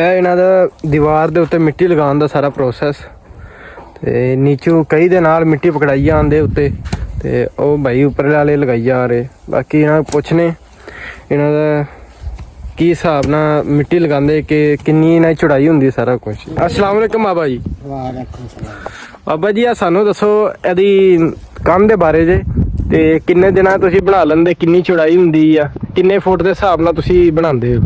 ਇਹਨਾਂ ਦਾ ਦੀਵਾਰ ਦੇ ਉੱਤੇ ਮਿੱਟੀ ਲਗਾਉਣ ਦਾ ਸਾਰਾ ਪ੍ਰੋਸੈਸ ਤੇ ਨੀਚੋਂ ਕਈ ਦੇ ਨਾਲ ਮਿੱਟੀ ਪਕੜਾਈ ਜਾਂਦੇ ਉੱਤੇ ਤੇ ਉਹ ਭਾਈ ਉੱਪਰਲੇ ਵਾਲੇ ਲਗਾਈ ਜਾ ਰਹੇ। ਬਾਕੀ ਇਹਨਾਂ ਪੁੱਛਨੇ ਇਹਨਾਂ ਦਾ ਕੀ ਹਿਸਾਬ ਨਾਲ ਮਿੱਟੀ ਲਗਾਉਂਦੇ ਕਿ ਕਿੰਨੀ ਇਹਨਾਂ ਦੀ ਚੌੜਾਈ ਹੁੰਦੀ ਸਾਰਾ ਕੁਝ। अस्सलाम वालेकुम बाबा जी। ਬਾਬਾ ਜੀ ਆ ਸਾਨੂੰ ਦੱਸੋ ਇਹਦੀ ਕੰਮ ਦੇ ਬਾਰੇ ਜੇ ਤੇ ਕਿੰਨੇ ਦਿਨਾਂ ਤੁਸੀਂ ਬਣਾ ਲੈਂਦੇ, ਕਿੰਨੀ ਚੌੜਾਈ ਹੁੰਦੀ ਆ, ਕਿੰਨੇ ਫੁੱਟ ਦੇ ਹਿਸਾਬ ਨਾਲ ਤੁਸੀਂ ਬਣਾਉਂਦੇ ਹੋ?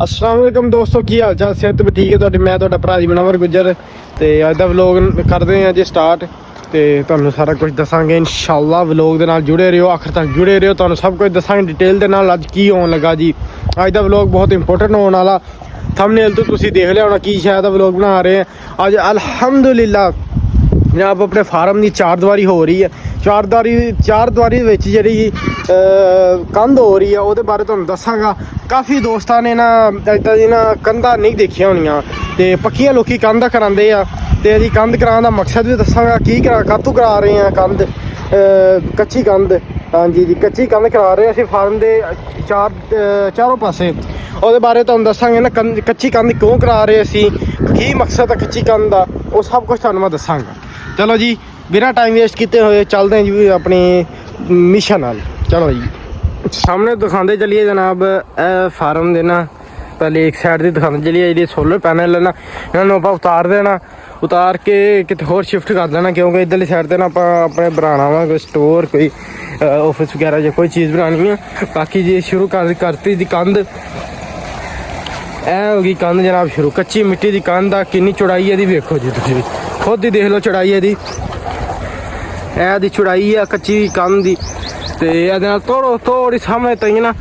अस्सलाम वालेकुम दोस्तों, की हाल चाल? सेहत भी ठीक है ਤੁਹਾਡੀ? मैं ਤੁਹਾਡਾ ਭਰਾ ਜੀ ਮਨਵਰ ਗੁੱਜਰ ਤੇ ਅੱਜ ਦਾ ਵਲੌਗ ਕਰਦੇ ਹਾਂ ਜੀ ਸਟਾਰਟ ਤੇ ਤੁਹਾਨੂੰ ਸਾਰਾ ਕੁਝ ਦੱਸਾਂਗੇ ਇਨਸ਼ਾਅੱਲਾ। ਵਲੌਗ ਦੇ ਨਾਲ ਜੁੜੇ ਰਹੋ, ਆਖਰ ਤੱਕ ਜੁੜੇ ਰਹੋ, ਤੁਹਾਨੂੰ ਸਭ ਕੁਝ ਦੱਸਾਂਗੇ ਡਿਟੇਲ ਦੇ ਨਾਲ। ਅੱਜ ਕੀ ਹੋਣ ਲੱਗਾ ਜੀ, ਅੱਜ ਦਾ ਵਲੌਗ ਬਹੁਤ ਇੰਪੋਰਟੈਂਟ ਹੋਣ ਵਾਲਾ। ਥੰਬਨੇਲ ਤੋਂ ਤੁਸੀਂ ਦੇਖ ਲਿਆ ਹੋਣਾ ਕੀ ਸ਼ਾਇਦ ਵਲੌਗ ਬਣਾ ਰਹੇ ਹਾਂ ਅੱਜ। ਅਲਹਮਦੁਲਿਲਾ ਜਨਾਬ ਆਪਣੇ ਫਾਰਮ ਦੀ ਚਾਰਦੀਵਾਰੀ ਹੋ ਰਹੀ ਹੈ। ਚਾਰਦੀਵਾਰੀ ਵਿੱਚ ਜਿਹੜੀ ਕੰਧ ਹੋ ਰਹੀ ਹੈ ਉਹਦੇ ਬਾਰੇ ਤੁਹਾਨੂੰ ਦੱਸਾਂਗਾ। ਕਾਫੀ ਦੋਸਤਾਂ ਨੇ ਨਾ ਇੱਦਾਂ ਦੀ ਨਾ ਕੰਧਾਂ ਨਹੀਂ ਦੇਖੀਆਂ ਹੋਣੀਆਂ ਤੇ ਪੱਕੀਆਂ ਲੋਕੀ ਕੰਧ ਕਰਾਉਂਦੇ ਆ ਤੇ ਇਹਦੀ ਕੰਧ ਕਰਾਉਣ ਦਾ ਮਕਸਦ ਵੀ ਦੱਸਾਂਗਾ। ਕੀ ਕਾਹਤੋਂ ਕਰਾ ਰਹੇ ਆ ਕੰਧ? ਕੱਚੀ ਕੰਧ, ਹਾਂਜੀ ਜੀ ਕੱਚੀ ਕੰਧ ਕਰਾ ਰਹੇ ਅਸੀਂ ਫਾਰਮ ਦੇ ਚਾਰੋਂ ਪਾਸੇ। ਉਹਦੇ ਬਾਰੇ ਤੁਹਾਨੂੰ ਦੱਸਾਂਗੇ ਨਾ ਕੱਚੀ ਕੰਧ ਕਿਉਂ ਕਰਾ ਰਹੇ ਅਸੀਂ, ਕੀ ਮਕਸਦ ਹੈ ਕੱਚੀ ਕੰਧ ਦਾ, ਉਹ ਸਭ ਕੁਝ ਤੁਹਾਨੂੰ ਮੈਂ ਦੱਸਾਂਗਾ। ਚਲੋ ਜੀ ਬਿਨਾਂ ਟਾਈਮ ਵੇਸਟ ਕੀਤੇ ਹੋਏ ਚੱਲਦੇ ਹਾਂ ਜੀ ਆਪਣੀ ਮਿਸ਼ਨ ਨਾਲ। ਚਲੋ ਜੀ ਸਾਹਮਣੇ ਦਿਖਾਉਂਦੇ ਚਲੀਏ ਜਨਾਬ। ਇਹ ਫਾਰਮ ਦੇ ਨਾ ਪਹਿਲੇ ਇੱਕ ਸਾਈਡ ਦੀ ਦਿਖਾਉਂਦੇ ਚਲੀਏ ਜਿਹੜੀ ਸੋਲਰ ਪੈਨਲ ਹੈ ਨਾ, ਇਹਨਾਂ ਨੂੰ ਆਪਾਂ ਉਤਾਰ ਦੇਣਾ, ਉਤਾਰ ਕੇ ਕਿਤੇ ਹੋਰ ਸ਼ਿਫਟ ਕਰ ਦੇਣਾ ਕਿਉਂਕਿ ਇੱਧਰਲੀ ਸਾਈਡ 'ਤੇ ਨਾ ਆਪਾਂ ਆਪਣੇ ਬਣਾਉਣਾ ਵਾ ਕੋਈ ਸਟੋਰ, ਕੋਈ ਆਫਿਸ ਵਗੈਰਾ ਜਾਂ ਕੋਈ ਚੀਜ਼ ਬਣਾਉਣੀ ਆ। ਬਾਕੀ ਜੇ ਸ਼ੁਰੂ ਕਰਤੀ ਦੀ ਕੰਧ, ਇਹ ਹੋ ਗਈ ਕੰਧ ਜਨਾਬ ਸ਼ੁਰੂ। ਕੱਚੀ ਮਿੱਟੀ ਦੀ ਕੰਧ ਆ, ਕਿੰਨੀ ਚੌੜਾਈ ਇਹਦੀ ਵੇਖੋ ਜੀ, ਤੁਸੀਂ ਖੁਦ ਹੀ ਦੇਖ ਲਓ ਚੌੜਾਈ ਇਹਦੀ। ਇਹਦੀ ਚੌੜਾਈ ਆ ਕੱਚੀ ਕੰਧ ਦੀ ਤੇ ਇਹਦੇ ਨਾਲ ਥੋੜੀ ਸਾਹਮਣੇ ਤਈ ਨਾ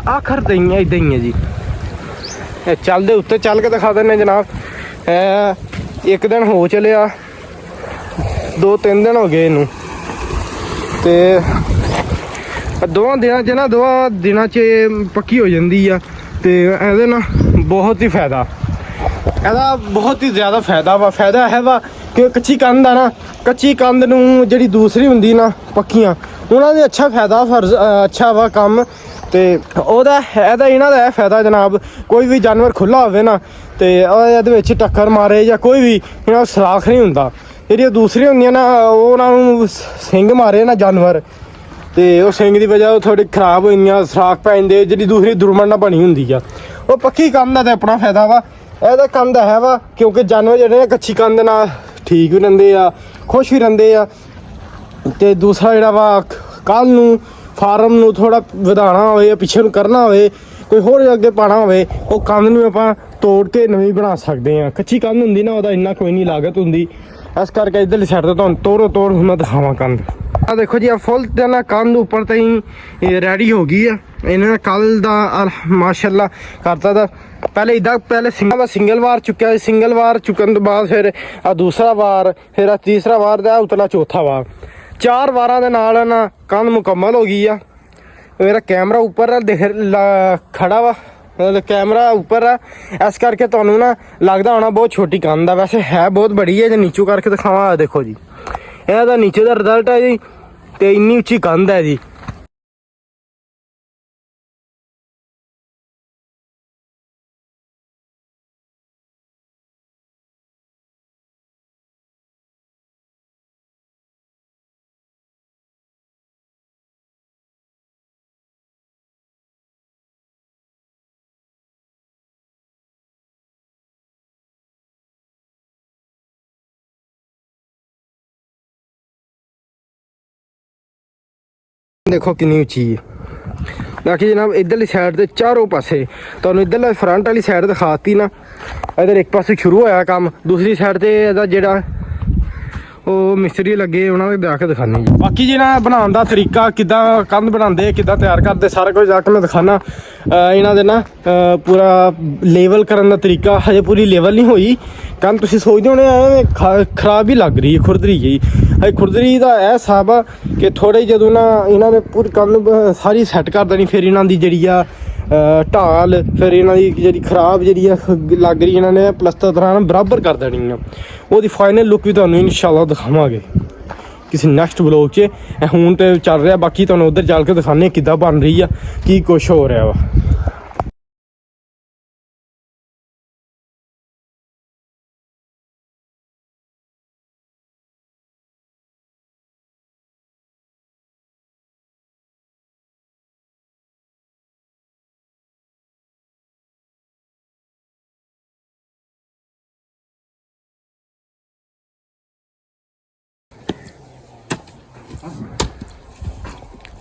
ਆਖਰ ਤਈਆਂ ਇੱਦਾਂ ਹੀ ਹੈ ਜੀ। ਇਹ ਚੱਲਦੇ ਉੱਤੇ ਚੱਲ ਕੇ ਦਿਖਾ ਦਿੰਦੇ ਜਨਾਬ। ਇੱਕ ਦਿਨ ਹੋ ਚਲਿਆ, 2-3 ਦਿਨ ਹੋ ਗਏ ਇਹਨੂੰ ਤੇ ਦੋਵਾਂ ਦਿਨਾਂ 'ਚ ਪੱਕੀ ਹੋ ਜਾਂਦੀ ਆ ਤੇ ਇਹਦੇ ਨਾਲ ਬਹੁਤ ਹੀ ਫਾਇਦਾ, ਇਹਦਾ ਬਹੁਤ ਹੀ ਜ਼ਿਆਦਾ ਫਾਇਦਾ ਹੈ ਵਾ ਕਿ ਕੱਚੀ ਕੰਧ ਆ ਨਾ, ਕੱਚੀ ਕੰਧ ਨੂੰ ਜਿਹੜੀ ਦੂਸਰੀ ਹੁੰਦੀ ਨਾ ਪੱਕੀਆਂ, ਉਹਨਾਂ ਦੇ ਅੱਛਾ ਫਾਇਦਾ ਅੱਛਾ ਵਾ ਕੰਮ ਤੇ ਇਹਦਾ ਇਹਨਾਂ ਦਾ ਇਹ ਫਾਇਦਾ ਜਨਾਬ। ਕੋਈ ਵੀ ਜਾਨਵਰ ਖੁੱਲ੍ਹਾ ਹੋਵੇ ਨਾ ਤੇ ਇਹਦੇ ਵਿੱਚ ਟੱਕਰ ਮਾਰੇ ਜਾਂ ਕੋਈ ਵੀ ਇਹਨਾਂ ਦਾ ਸੁਰਾਖ ਨਹੀਂ ਹੁੰਦਾ। ਜਿਹੜੀਆਂ ਦੂਸਰੀਆਂ ਹੁੰਦੀਆਂ ਨਾ ਉਹਨਾਂ ਨੂੰ ਸਿੰਗ ਮਾਰੇ ਨਾ ਜਾਨਵਰ ਤੇ ਉਹ ਸਿੰਗ ਦੀ ਵਜ੍ਹਾ ਉਹ ਥੋੜੀ ਖਰਾਬ ਹੋ ਜਾਂਦੀਆਂ, ਸੁਰਾਖ ਪੈ ਜਾਂਦੇ। ਜਿਹੜੀ ਦੂਸਰੀ ਦੁਰਮਣ ਬਣੀ ਹੁੰਦੀ ਆ ਉਹ ਪੱਕੀ ਕੰਧ ਦਾ ਤੇ ਆਪਣਾ ਫਾਇਦਾ ਵਾ। ਇਹਦਾ ਕੰਧ ਹੈ ਵਾ ਕਿਉਂਕਿ ਜਾਨਵਰ ਜਿਹੜੇ ਨੇ ਕੱਚੀ ਕੰਧ ਨਾਲ ਠੀਕ ਵੀ ਰਹਿੰਦੇ ਆ, ਖੁਸ਼ ਵੀ ਰਹਿੰਦੇ ਆ। ਤੇ ਦੂਸਰਾ ਜਿਹੜਾ ਵਾ ਕੱਲ੍ਹ ਨੂੰ ਫਾਰਮ ਨੂੰ ਥੋੜਾ ਵਧਾਉਣਾ ਹੋਵੇ ਜਾਂ ਪਿੱਛੇ ਨੂੰ ਕਰਨਾ ਹੋਵੇ, ਕੋਈ ਹੋਰ ਅੱਗੇ ਪਾਉਣਾ ਹੋਵੇ, ਉਹ ਕੰਧ ਨੂੰ ਆਪਾਂ ਤੋੜ ਕੇ ਨਵੀਂ ਬਣਾ ਸਕਦੇ ਹਾਂ। ਕੱਚੀ ਕੰਧ ਹੁੰਦੀ ਨਾ ਉਹਦਾ ਇੰਨਾ ਕੋਈ ਨਹੀਂ ਲਾਗਤ ਹੁੰਦੀ, ਇਸ ਕਰਕੇ ਇੱਧਰਲੀ ਸਾਈਡ ਤੋਂ ਤੁਹਾਨੂੰ ਤੋੜ ਮੈਂ ਦਿਖਾਵਾਂ ਕੰਧ। ਆ ਦੇਖੋ ਜੀ ਆ ਫੁੱਲ ਤੇ ਨਾ ਕੰਧ ਉੱਪਰ ਤਾਈਂ ਰੈਡੀ ਹੋ ਗਈ ਆ। ਇਹਨਾਂ ਨੇ ਕੱਲ੍ਹ ਦਾ ਮਾਸ਼ਾਅੱਲਾ ਕਰਤਾ ਦਾ। ਪਹਿਲੇ ਸਿੰਗਲ ਵਾਰ ਚੁੱਕਿਆ ਸੀ, ਸਿੰਗਲ ਵਾਰ ਚੁੱਕਣ ਤੋਂ ਬਾਅਦ ਫਿਰ ਆ ਦੂਸਰਾ ਵਾਰ, ਫਿਰ ਆ ਤੀਸਰਾ ਵਾਰ ਦਾ ਉਤਲਾ ਚੌਥਾ ਵਾਰ। 4 ਵਾਰਾਂ ਦੇ ਨਾਲ ਨਾ ਕੰਧ ਮੁਕੰਮਲ ਹੋ ਗਈ ਆ। ਮੇਰਾ ਕੈਮਰਾ ਉੱਪਰ ਖੜਾ ਵਾ, ਕੈਮਰਾ ਉੱਪਰ ਆ, ਇਸ ਕਰਕੇ ਤੁਹਾਨੂੰ ਨਾ ਲੱਗਦਾ ਹੋਣਾ ਬਹੁਤ ਛੋਟੀ ਕੰਧ ਆ, ਵੈਸੇ ਹੈ ਬਹੁਤ ਬੜੀ ਹੈ। ਜੇ ਨੀਚੋਂ ਕਰਕੇ ਦਿਖਾਵਾਂ, ਦੇਖੋ ਜੀ ਇਹਦਾ ਨੀਚੇ ਦਾ ਰਿਜ਼ਲਟ ਹੈ ਜੀ ਤੇ ਇੰਨੀ ਉੱਚੀ ਕੰਧ ਹੈ ਜੀ। देखो कितनी उची है। बाकी जनाब इधरली साइड से चारों पासे तुहानूं इधरली फ्रंट वाली साइड दिखाती ना, इधर एक पासे शुरू होया काम, दूसरी साइड ते इहदा जिहड़ा ਉਹ ਮਿਸਤਰੀ ਲੱਗੇ ਉਹਨਾਂ ਦੇ ਜਾ ਕੇ ਦਿਖਾਣੀ ਜੀ। ਬਾਕੀ ਜਿਹੜਾ ਬਣਾਉਣ ਦਾ ਤਰੀਕਾ ਕਿੱਦਾਂ ਕੰਧ ਬਣਾਉਂਦੇ ਕਿੱਦਾਂ ਤਿਆਰ ਕਰਦੇ ਸਾਰਾ ਕੁਝ ਜਾ ਕੇ ਮੈਂ ਦਿਖਾਣਾ। ਇਹਨਾਂ ਦੇ ਨਾ ਪੂਰਾ ਲੇਵਲ ਕਰਨ ਦਾ ਤਰੀਕਾ ਹਜੇ ਪੂਰੀ ਲੇਵਲ ਨਹੀਂ ਹੋਈ ਕੰਧ। ਤੁਸੀਂ ਸੋਚਦੇ ਹੋਣੇ ਐਵੇਂ ਖਰਾਬ ਹੀ ਲੱਗ ਰਹੀ ਹੈ, ਖੁਰਦਰੀ ਜੀ। ਹਜੇ ਖੁਰਦਰੀ ਦਾ ਇਹ ਹਿਸਾਬ ਆ ਕਿ ਥੋੜ੍ਹੇ ਜਦੋਂ ਨਾ ਇਹਨਾਂ ਨੇ ਪੂਰੀ ਕੰਧ ਸਾਰੀ ਸੈੱਟ ਕਰ ਦੇਣੀ, ਫਿਰ ਇਹਨਾਂ ਦੀ ਜਿਹੜੀ ਆ ਢਾਲ, ਫਿਰ ਇਹਨਾਂ ਦੀ ਜਿਹੜੀ ਖਰਾਬ ਜਿਹੜੀ ਆ ਲੱਗ ਰਹੀ ਇਹਨਾਂ ਨੇ ਪਲਸਤਰ ਤਰ੍ਹਾਂ ਬਰਾਬਰ ਕਰ ਦੇਣੀ ਆ। ਉਹਦੀ ਫਾਈਨਲ ਲੁੱਕ ਵੀ ਤੁਹਾਨੂੰ ਇਨਸ਼ਾਅੱਲਾ ਦਿਖਾਵਾਂਗੇ ਕਿਸੇ ਨੈਕਸਟ ਵਲੋਗ 'ਚ। ਹੁਣ ਤੇ ਚੱਲ ਰਿਹਾ, ਬਾਕੀ ਤੁਹਾਨੂੰ ਉੱਧਰ ਚੱਲ ਕੇ ਦਿਖਾਉਂਦੇ ਕਿੱਦਾਂ ਬਣ ਰਹੀ ਆ, ਕੀ ਕੁਛ ਹੋ ਰਿਹਾ ਵਾ।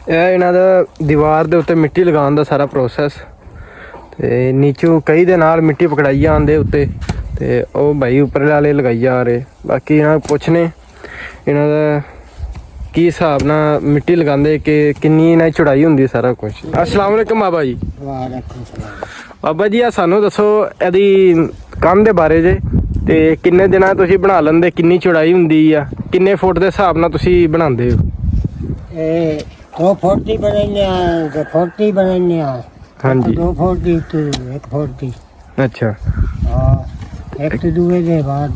ਇਹ ਇਹਨਾਂ ਦਾ ਦੀਵਾਰ ਦੇ ਉੱਤੇ ਮਿੱਟੀ ਲਗਾਉਣ ਦਾ ਸਾਰਾ ਪ੍ਰੋਸੈਸ, ਤੇ ਨੀਚੋਂ ਕਈ ਦੇ ਨਾਲ ਮਿੱਟੀ ਪਕੜਾਈ ਜਾਂਦੇ ਉੱਤੇ, ਤੇ ਉਹ ਭਾਈ ਉੱਪਰਲੇ ਵਾਲੇ ਲਗਾਈ ਜਾ ਰਹੇ। ਬਾਕੀ ਇਹਨਾਂ ਨੂੰ ਪੁੱਛਨੇ ਇਹਨਾਂ ਦਾ ਕੀ ਹਿਸਾਬ ਨਾਲ ਮਿੱਟੀ ਲਗਾਉਂਦੇ, ਕਿ ਕਿੰਨੀ ਇਹਨਾਂ ਦੀ ਚੌੜਾਈ ਹੁੰਦੀ, ਸਾਰਾ ਕੁਝ। अस्सलाम वालेकुम बाबा जी। ਬਾਬਾ ਜੀ ਆ ਸਾਨੂੰ ਦੱਸੋ ਇਹਦੀ ਕੰਧ ਦੇ ਬਾਰੇ ਜੇ, ਤੇ ਕਿੰਨੇ ਦਿਨਾਂ ਤੁਸੀਂ ਬਣਾ ਲੈਂਦੇ, ਕਿੰਨੀ ਚੌੜਾਈ ਹੁੰਦੀ ਆ, ਕਿੰਨੇ ਫੁੱਟ ਦੇ ਹਿਸਾਬ ਨਾਲ ਤੁਸੀਂ ਬਣਾਉਂਦੇ ਹੋ? ਇਹ 2 ਫੁੱਟ ਦੀ ਬਣਾਉਂਦੇ ਆ, 2 ਫੁੱਟ ਦੀ ਬਣਾਉਂਦੇ ਆ। ਹਾਂਜੀ 2 ਫੁੱਟ ਦੀ ਤੇ 1 ਫੁੱਟ ਦੀ। ਅੱਛਾ ਹਾਂ, ਇੱਕ ਤੇ ਦੂਏ ਦੇ ਬਾਅਦ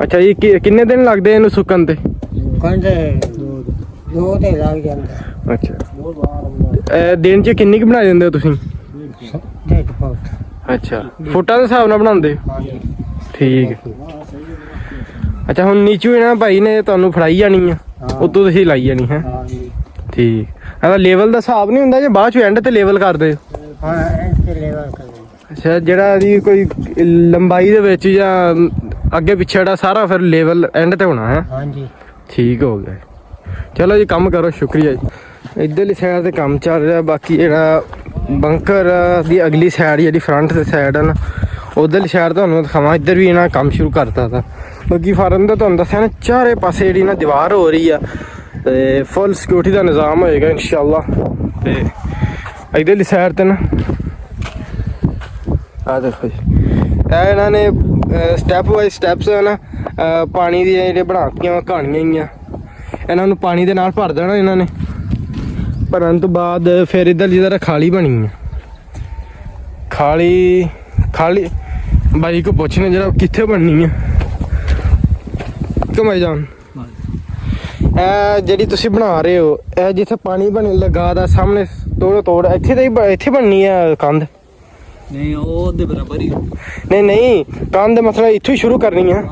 ਅੱਛਾ ਜੀ। ਕਿੰਨੇ ਦਿਨ ਲੱਗਦੇ ਇਹਨੂੰ ਸੁੱਕਣ ਤੇ? ਕਹਿੰਦੇ 2 ਤੇ ਲੱਗ ਜਾਂਦਾ। ਅੱਛਾ ਦਿਨ 'ਚ ਕਿੰਨੀ ਕੁ ਬਣਾ ਦਿੰਦੇ ਹੋ ਤੁਸੀਂ? 1 ਫੁੱਟ। ਅੱਛਾ ਫੁੱਟਾਂ ਦੇ ਹਿਸਾਬ ਨਾਲ ਬਣਾਉਂਦੇ? ਹਾਂਜੀ ਠੀਕ ਹੈ। ਅੱਛਾ ਹੁਣ ਨੀਚੂ ਇਹਨਾਂ ਭਾਈ ਨੇ ਤੁਹਾਨੂੰ ਫੜਾਈ ਜਾਣੀ ਆ, ਉਤੋਂ ਤੁਸੀਂ ਲਾਈ ਜਾਣੀ ਹੈ? ਹਾਂਜੀ ਠੀਕ। ਇਹਦਾ ਲੈਵਲ ਦਾ ਹਿਸਾਬ ਨਹੀਂ ਹੁੰਦਾ ਜੇ ਬਾਅਦ 'ਚ ਐਂਡ ਤੇ ਲੈਵਲ ਕਰਦੇ? ਹਾਂ, ਐਂਡ ਤੇ ਲੈਵਲ ਕਰਦੇ। ਅੱਛਾ ਜਿਹੜਾ ਇਹਦੀ ਕੋਈ ਲੰਬਾਈ ਦੇ ਵਿੱਚ ਜਾਂ ਅੱਗੇ ਪਿੱਛੇ ਜਿਹੜਾ ਸਾਰਾ ਫਿਰ ਲੈਵਲ ਐਂਡ ਤੇ ਹੋਣਾ ਹੈ? ਹਾਂਜੀ ਠੀਕ ਹੋ ਗਿਆ। ਚਲੋ ਜੀ ਕੰਮ ਕਰੋ, ਸ਼ੁਕਰੀਆ ਜੀ। ਇੱਧਰਲੀ ਸਾਈਡ ਤੇ ਕੰਮ ਚੱਲ ਰਿਹਾ। ਬਾਕੀ ਜਿਹੜਾ ਬੰਕਰ ਦੀ ਅਗਲੀ ਸਾਈਡ ਜਿਹੜੀ ਫਰੰਟ ਤੇ ਸਾਈਡ ਹੈ ਨਾ, ਉਧਰਲੀ ਸਾਈਡ ਤੁਹਾਨੂੰ ਦਿਖਾਵਾਂ। ਇੱਧਰ ਵੀ ਇਹਨਾਂ ਕੰਮ ਸ਼ੁਰੂ ਕਰਤਾ ਤਾ। ਬਾਕੀ ਫਾਰਮ ਦਾ ਤੁਹਾਨੂੰ ਦੱਸਿਆ ਨਾ, ਚਾਰੇ ਪਾਸੇ ਜਿਹੜੀ ਨਾ ਦੀਵਾਰ ਹੋ ਰਹੀ ਆ, ਤੇ ਫੁੱਲ ਸਿਕਿਉਰਿਟੀ ਦਾ ਨਿਜ਼ਾਮ ਹੋਏਗਾ ਇਨਸ਼ਾਅੱਲਾ। ਤੇ ਇੱਧਰਲੀ ਸਾਈਡ ਤੇ ਨਾ ਆ ਦੇਖੋ ਜੀ, ਇਹ ਇਹਨਾਂ ਨੇ ਸਟੈਪ ਵਾਈਜ਼ ਸਟੈਪਸ ਨਾ ਪਾਣੀ ਦੀਆਂ ਜਿਹੜੇ ਬਣਾਤੀਆਂ ਕਹਾਣੀਆਂ ਹੀ ਆ। ਇਹਨਾਂ ਨੂੰ ਪਾਣੀ ਦੇ ਨਾਲ ਭਰ ਦੇਣਾ ਇਹਨਾਂ ਨੇ। ਭਰਨ ਤੋਂ ਬਾਅਦ ਫਿਰ ਇੱਧਰ ਜਿੱਧਰ ਖਾਲੀ ਬਣੀ ਆ, ਖਾਲੀ ਬਾਈ ਕੋ ਪੁੱਛਣਾ ਜਿਹੜਾ ਕਿੱਥੇ ਬਣਨੀ ਆ। ਕਮਾਈ ਜਾਨ ਇਹ ਜਿਹੜੀ ਤੁਸੀਂ ਬਣਾ ਰਹੇ ਹੋ, ਇਹ ਜਿੱਥੇ ਪਾਣੀ ਬਣ ਲੱਗਾ ਦਾ ਸਾਹਮਣੇ ਤੋੜ ਇੱਥੇ ਤਾਂ ਇੱਥੇ ਬਣਨੀ ਆ ਕੰਧ? ਨਹੀਂ, ਉਹ ਦੇ ਬਰਾਬਰ ਹੀ। ਨਹੀਂ ਕੰਧ ਮਸਲਾ ਇੱਥੋਂ ਹੀ ਸ਼ੁਰੂ ਕਰਨੀ ਆ।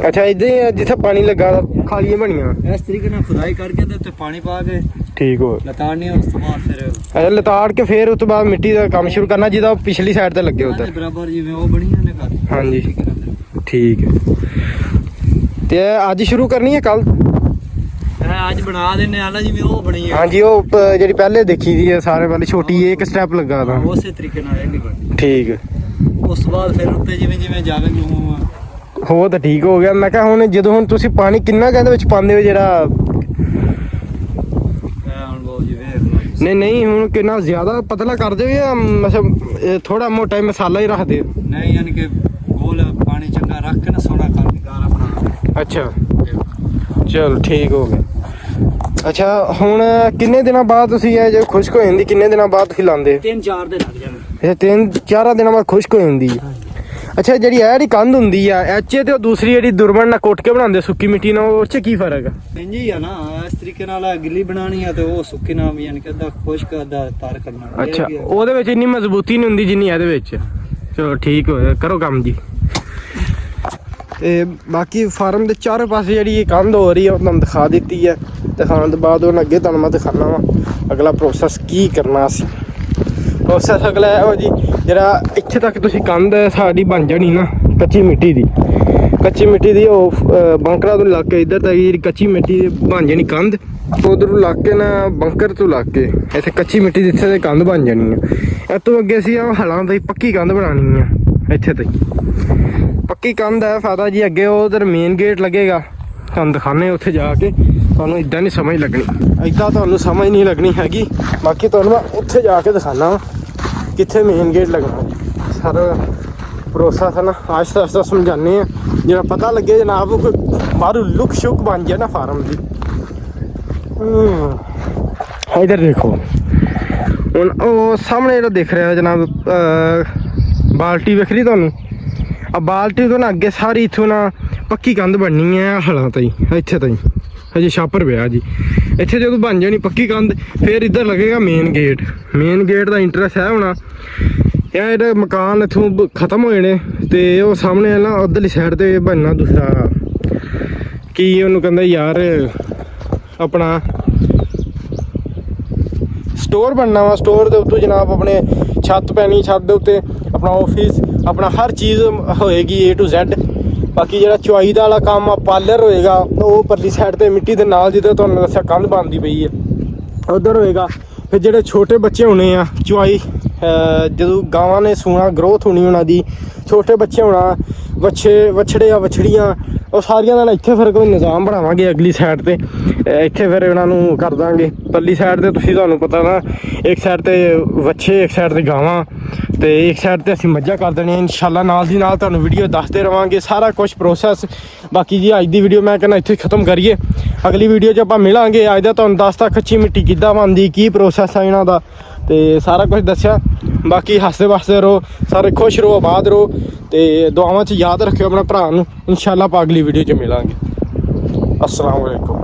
ਅੱਛਾ ਇੱਦਾਂ ਜਿੱਥੇ ਪਾਣੀ ਲੱਗਾ ਖਾਲੀਆਂ ਬਣੀਆਂ ਇਸ ਤਰੀਕੇ ਨਾਲ ਖੁਦਾਈ ਕਰਕੇ ਤੇ ਉੱਤੇ ਪਾਣੀ ਪਾ ਕੇ ਠੀਕ ਹੋ ਲਤਾੜਨੀ, ਉਸ ਤੋਂ ਬਾਅਦ ਫਿਰ ਅੱਛਾ ਲਤਾੜ ਕੇ ਫਿਰ ਉਸ ਤੋਂ ਬਾਅਦ ਮਿੱਟੀ ਦਾ ਕੰਮ ਸ਼ੁਰੂ ਕਰਨਾ, ਜਿਹਦਾ ਪਿਛਲੀ ਸਾਈਡ ਤੇ ਲੱਗੇ ਉੱਧਰ ਬਰਾਬਰ ਜਿਵੇਂ ਉਹ ਬਣੀਆਂ ਨੇ ਘਰ। ਹਾਂਜੀ ਠੀਕ ਹੈ। ਤੇ ਅੱਜ ਸ਼ੁਰੂ ਕਰਨੀ ਹੈ ਕੱਲ? ਅੱਜ ਬਣਾ ਦਿੰਨੇ ਆ ਨਾ ਜਿਵੇਂ ਉਹ ਬਣੀ ਹੈ। ਹਾਂਜੀ ਉਹ ਜਿਹੜੀ ਪਹਿਲੇ ਦੇਖੀ ਸੀ ਸਾਰੇ ਵਾਲੀ ਛੋਟੀ ਇੱਕ ਸਟੈਪ ਲੱਗਾ ਤਾਂ ਉਸੇ ਤਰੀਕੇ ਨਾਲ ਇਹ ਨਹੀਂ ਬਣੀ। ਠੀਕ। ਉਸ ਤੋਂ ਬਾਅਦ ਫਿਰ ਉੱਤੇ ਜਿਵੇਂ ਜਾਵੇ ਜੋ ਹੋ ਤਾਂ ਠੀਕ ਹੋ ਗਿਆ। ਮੈਂ ਕਿਹਾ ਹੁਣ ਜਦੋਂ ਹੁਣ ਤੁਸੀਂ ਪਾਣੀ ਕਿੰਨਾ ਕਹਿੰਦੇ ਵਿੱਚ ਪਾਉਂਦੇ ਹੋ ਜਿਹੜਾ? ਨਹੀਂ ਹੁਣ ਕਿੰਨਾ ਜ਼ਿਆਦਾ ਪਤਲਾ ਕਰਦੇ ਹੋ ਜਾਂ ਮਤਲਬ ਥੋੜਾ ਮੋਟਾ ਮਸਾਲਾ ਹੀ ਰੱਖਦੇ ਹੋ? ਨਹੀਂ ਯਾਨੀ ਕਿ ਗੋਲ ਪਾਣੀ ਚੰਗਾ ਰੱਖ ਕੇ ਨਾ ਸੋਹਣਾ ਕਰਕੇ ਗਾਰਾ ਬਣਾ। ਅੱਛਾ ਚਲ ਠੀਕ ਹੋ ਗਿਆ। ਅੱਛਾ ਹੁਣ ਕਿੰਨੇ ਦਿਨਾਂ ਬਾਅਦ ਤੁਸੀਂ ਇਹ ਜੇ ਖੁਸ਼ਕ ਹੋ ਜਾਂਦੀ, ਕਿੰਨੇ ਦਿਨਾਂ ਬਾਅਦ ਤੁਸੀਂ ਲਾਉਂਦੇ? 3-4 ਦਿਨ ਲੱਗ ਜਾਂਦੇ। ਇਹ 3-4 ਦਿਨਾਂ ਬਾਅਦ ਖੁਸ਼ਕ ਹੋ ਜਾਂਦੀ ਹੈ। ਅੱਛਾ ਜਿਹੜੀ ਇਹ ਜਿਹੜੀ ਕੰਧ ਹੁੰਦੀ ਆ ਐਚੇ ਤੇ ਉਹ ਦੂਸਰੀ ਜਿਹੜੀ ਦੁਰਮਣ ਨਾਲ ਕੋਟ ਕੇ ਬਣਾਉਂਦੇ ਸੁੱਕੀ ਮਿੱਟੀ ਨਾਲ, ਉਹ 'ਚ ਕੀ ਫਰਕ ਆ? ਇੰਜ ਹੀ ਆ ਨਾ, ਇਸ ਤਰੀਕੇ ਨਾਲ ਗਿੱਲੀ ਬਣਾਣੀ ਆ ਤੇ ਉਹ ਸੁੱਕੀ ਨਾਲ ਵੀ ਯਾਨੀ ਕਿ ਅੱਧਾ ਖੁਸ਼ਕ ਅੱਧਾ ਤਾਰ ਕਰਨਾ। ਅੱਛਾ ਉਹਦੇ ਵਿੱਚ ਇੰਨੀ ਮਜ਼ਬੂਤੀ ਨਹੀਂ ਹੁੰਦੀ ਜਿੰਨੀ ਇਹਦੇ ਵਿੱਚ। ਚਲੋ ਠੀਕ ਹੋਇਆ, ਕਰੋ ਕੰਮ ਜੀ। ਤੇ ਬਾਕੀ ਫਾਰਮ ਦੇ ਚਾਰੇ ਪਾਸੇ ਜਿਹੜੀ ਇਹ ਕੰਧ ਹੋ ਰਹੀ ਹੈ ਉਹ ਤੁਹਾਨੂੰ ਦਿਖਾ ਦਿੱਤੀ ਹੈ। ਦਿਖਾਉਣ ਤੋਂ ਬਾਅਦ ਉਹਨਾਂ ਅੱਗੇ ਤੁਹਾਨੂੰ ਮੈਂ ਦਿਖਾਉਣਾ ਵਾ ਅਗਲਾ ਪ੍ਰੋਸੈਸ ਕੀ ਕਰਨਾ ਅਸੀਂ। ਪ੍ਰੋਸੈਸ ਅਗਲਾ ਇਹੋ ਜੀ, ਜਿਹੜਾ ਇੱਥੇ ਤੱਕ ਤੁਸੀਂ ਕੰਧ ਸਾਡੀ ਬਣ ਜਾਣੀ ਨਾ ਕੱਚੀ ਮਿੱਟੀ ਦੀ, ਉਹ ਬੰਕਰਾਂ ਤੋਂ ਲੱਗ ਕੇ ਇੱਧਰ ਤੱਕ ਜਿਹੜੀ ਕੱਚੀ ਮਿੱਟੀ ਦੀ ਬਣ ਜਾਣੀ ਕੰਧ, ਉਧਰੋਂ ਲੱਗ ਕੇ ਨਾ ਬੰਕਰ ਤੋਂ ਲੱਗ ਕੇ ਇੱਥੇ ਕੱਚੀ ਮਿੱਟੀ ਦੀ ਇੱਥੇ ਤੇ ਕੰਧ ਬਣ ਜਾਣੀ ਆ। ਇਹ ਤੋਂ ਅੱਗੇ ਅਸੀਂ ਹਲਾਂ ਦੀ ਪੱਕੀ ਕੰਧ ਬਣਾਉਣੀ ਆ। ਇੱਥੇ ਤੱਕ ਪੱਕੀ ਕੰਧ ਹੈ ਫਾਇਦਾ ਜੀ, ਅੱਗੇ ਉਧਰ ਮੇਨ ਗੇਟ ਲੱਗੇਗਾ ਤੁਹਾਨੂੰ ਦਿਖਾਣੇ ਉੱਥੇ ਜਾ ਕੇ। ਤੁਹਾਨੂੰ ਇਦਾਂ ਨਹੀਂ ਸਮਝ ਲੱਗਣੀ, ਇਦਾਂ ਤੁਹਾਨੂੰ ਸਮਝ ਨਹੀਂ ਲੱਗਣੀ ਹੈਗੀ। ਬਾਕੀ ਤੁਹਾਨੂੰ ਮੈਂ ਉੱਥੇ ਜਾ ਕੇ ਦਿਖਾਣਾ ਕਿੱਥੇ ਮੇਨ ਗੇਟ ਲੱਗਣਾ ਜੀ। ਸਾਰਾ ਪ੍ਰੋਸੈਸ ਹੈ ਨਾ ਆਸਤਾ ਆਸਤਾ ਸਮਝਾਉਂਦੇ ਆ, ਜਿਹੜਾ ਪਤਾ ਲੱਗੇ ਜਨਾਬ ਕੋਈ ਬਾਹਰੋਂ ਲੁੱਕ ਸ਼ੁੱਕ ਬਣ ਜਾਏ ਨਾ ਫਾਰਮ ਦੀ। ਇਧਰ ਦੇਖੋ ਹੁਣ ਉਹ ਸਾਹਮਣੇ ਜਿਹੜਾ ਦਿਖ ਰਿਹਾ ਜਨਾਬ ਬਾਲਟੀ ਵਿਖ ਰਹੀ ਤੁਹਾਨੂੰ। ਆ ਬਾਲਟੀ ਤੋਂ ਨਾ ਅੱਗੇ ਸਾਰੀ ਇੱਥੋਂ ਨਾ ਪੱਕੀ ਕੰਧ ਬਣਨੀ ਹੈ ਹਲਾਂ ਤਾਈ, ਇੱਥੇ ਤਾਈ ਹਜੇ ਛਾਪਰ ਪਿਆ ਜੀ। ਇੱਥੇ ਜਦੋਂ ਬਣ ਜਾਣੀ ਪੱਕੀ ਕੰਧ ਫਿਰ ਇੱਧਰ ਲੱਗੇਗਾ ਮੇਨ ਗੇਟ। ਮੇਨ ਗੇਟ ਦਾ ਇੰਟਰਸਟ ਹੈ ਹੋਣਾ ਇਹ ਜਿਹੜਾ ਮਕਾਨ ਇੱਥੋਂ ਖਤਮ ਹੋਏ ਨੇ ਤੇ ਉਹ ਸਾਹਮਣੇ ਨਾ ਉੱਧਰਲੀ ਸਾਈਡ ਤੇ ਬਣਨਾ ਦੂਸਰਾ ਕੀ ਉਹਨੂੰ ਕਹਿੰਦਾ ਯਾਰ ਆਪਣਾ ਸਟੋਰ ਬਣਨਾ ਵਾ। ਸਟੋਰ ਦੇ ਉੱਤੇ ਜਨਾਬ ਆਪਣੇ ਛੱਤ ਪੈਣੀ, ਛੱਤ ਦੇ ਉੱਤੇ ਆਪਣਾ ਆਫਿਸ, ਆਪਣਾ ਹਰ ਚੀਜ਼ ਹੋਏਗੀ A to Z। ਬਾਕੀ ਜਿਹੜਾ ਚੁਆਈ ਦਾ ਵਾਲਾ ਕੰਮ ਆ ਪਾਰਲਰ ਹੋਏਗਾ ਉਹ ਪਰਲੀ ਸਾਈਡ ਤੇ ਮਿੱਟੀ ਦੇ ਨਾਲ ਜਿੱਦਾਂ ਤੁਹਾਨੂੰ ਦੱਸਿਆ ਕੰਧ ਬਣਦੀ ਪਈ ਹੈ ਉੱਧਰ ਹੋਏਗਾ। ਫਿਰ ਜਿਹੜੇ ਛੋਟੇ ਬੱਚੇ ਹੋਣੇ ਆ ਚੁਆਈ ਜਦੋਂ ਗਾਵਾਂ ਨੇ ਸੂਣਾ ਗਰੋਥ ਹੋਣੀ ਉਹਨਾਂ ਦੀ, ਛੋਟੇ ਬੱਚੇ ਹੋਣਾ ਵਛੜੇ ਆ ਵਛੜੀਆਂ ਉਹ ਸਾਰੀਆਂ ਦਾ ਇੱਥੇ ਫਿਰ ਕੋਈ ਨਿਜ਼ਾਮ ਬਣਾਵਾਂਗੇ ਅਗਲੀ ਸਾਈਡ ਤੇ। ਇੱਥੇ ਫਿਰ ਉਹਨਾਂ ਨੂੰ ਕਰ ਦਾਂਗੇ। ਪਰਲੀ ਸਾਈਡ ਤੇ ਤੁਸੀਂ ਤੁਹਾਨੂੰ ਪਤਾ ਨਾ ਇੱਕ ਸਾਈਡ ਤੇ ਵੱਛੇ, ਇੱਕ ਸਾਈਡ ਤੇ ਗਾਵਾਂ ਤੇ ਇੱਕ ਸਾਈਡ ਤੇ ਅਸੀਂ ਮੱਝਾਂ ਕਰ ਦੇਣੀਆਂ ਇਨਸ਼ਾਅੱਲਾ। ਨਾਲ ਦੀ ਨਾਲ ਤੁਹਾਨੂੰ ਵੀਡੀਓ ਦੱਸਦੇ ਰਵਾਂਗੇ ਸਾਰਾ ਕੁਝ ਪ੍ਰੋਸੈਸ। ਬਾਕੀ ਜੀ ਅੱਜ ਦੀ ਵੀਡੀਓ ਮੈਂ ਕਹਿੰਦਾ ਇੱਥੇ ਖਤਮ ਕਰੀਏ, ਅਗਲੀ ਵੀਡੀਓ 'ਚ ਆਪਾਂ ਮਿਲਾਂਗੇ। ਅੱਜ ਦਾ ਤੁਹਾਨੂੰ ਦੱਸਤਾ ਕੱਚੀ ਮਿੱਟੀ ਕਿੱਦਾਂ ਬਣਦੀ, ਕੀ ਪ੍ਰੋਸੈਸ ਆ ਇਹਨਾਂ ਦਾ ਤੇ ਸਾਰਾ ਕੁਝ ਦੱਸਿਆ। ਬਾਕੀ ਹੱਸਦੇ ਵਸਦੇ ਰਹੋ, ਸਾਰੇ ਖੁਸ਼ ਰਹੋ, ਆਬਾਦ ਰਹੋ ਤੇ ਦੁਆਵਾਂ 'ਚ ਯਾਦ ਰੱਖਿਓ ਆਪਣੇ ਭਰਾ ਨੂੰ। ਇਨਸ਼ਾਅੱਲਾ ਆਪਾਂ ਅਗਲੀ ਵੀਡੀਓ 'ਚ ਮਿਲਾਂਗੇ। अस्सलाम वालेकुम।